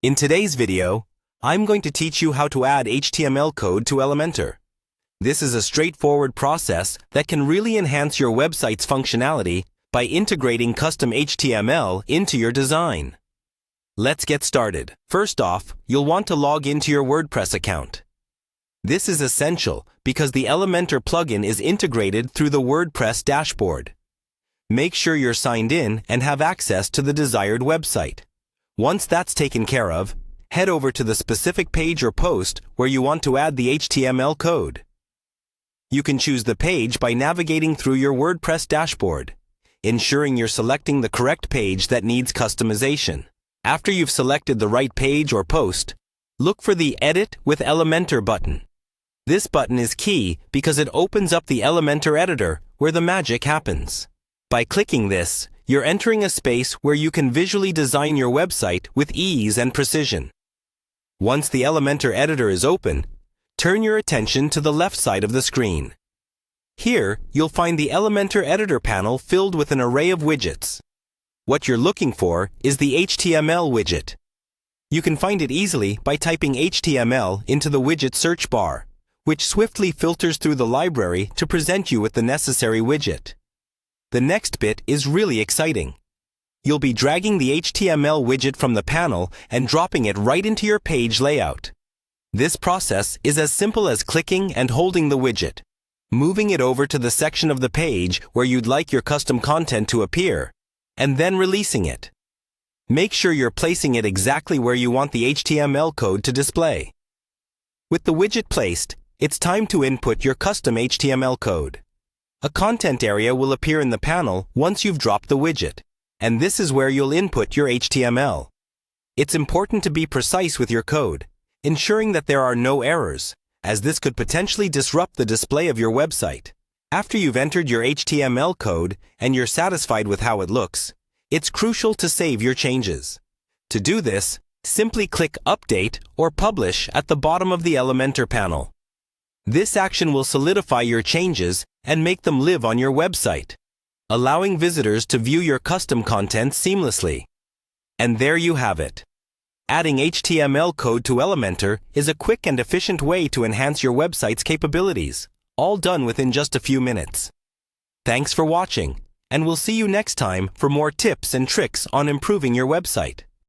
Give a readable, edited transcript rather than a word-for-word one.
In today's video, I'm going to teach you how to add HTML code to Elementor. This is a straightforward process that can really enhance your website's functionality by integrating custom HTML into your design. Let's get started. First off, you'll want to log into your WordPress account. This is essential because the Elementor plugin is integrated through the WordPress dashboard. Make sure you're signed in and have access to the desired website. Once that's taken care of, head over to the specific page or post where you want to add the HTML code. You can choose the page by navigating through your WordPress dashboard, ensuring you're selecting the correct page that needs customization. After you've selected the right page or post, look for the Edit with Elementor button. This button is key because it opens up the Elementor editor where the magic happens. By clicking this, you're entering a space where you can visually design your website with ease and precision. Once the Elementor editor is open, turn your attention to the left side of the screen. Here, you'll find the Elementor editor panel filled with an array of widgets. What you're looking for is the HTML widget. You can find it easily by typing HTML into the widget search bar, which swiftly filters through the library to present you with the necessary widget. The next bit is really exciting. You'll be dragging the HTML widget from the panel and dropping it right into your page layout. This process is as simple as clicking and holding the widget, moving it over to the section of the page where you'd like your custom content to appear, and then releasing it. Make sure you're placing it exactly where you want the HTML code to display. With the widget placed, it's time to input your custom HTML code. A content area will appear in the panel once you've dropped the widget, and this is where you'll input your HTML. It's important to be precise with your code, ensuring that there are no errors, as this could potentially disrupt the display of your website. After you've entered your HTML code and you're satisfied with how it looks, it's crucial to save your changes. To do this, simply click Update or Publish at the bottom of the Elementor panel. This action will solidify your changes and make them live on your website, allowing visitors to view your custom content seamlessly. And there you have it. Adding HTML code to Elementor is a quick and efficient way to enhance your website's capabilities, all done within just a few minutes. Thanks for watching, and we'll see you next time for more tips and tricks on improving your website.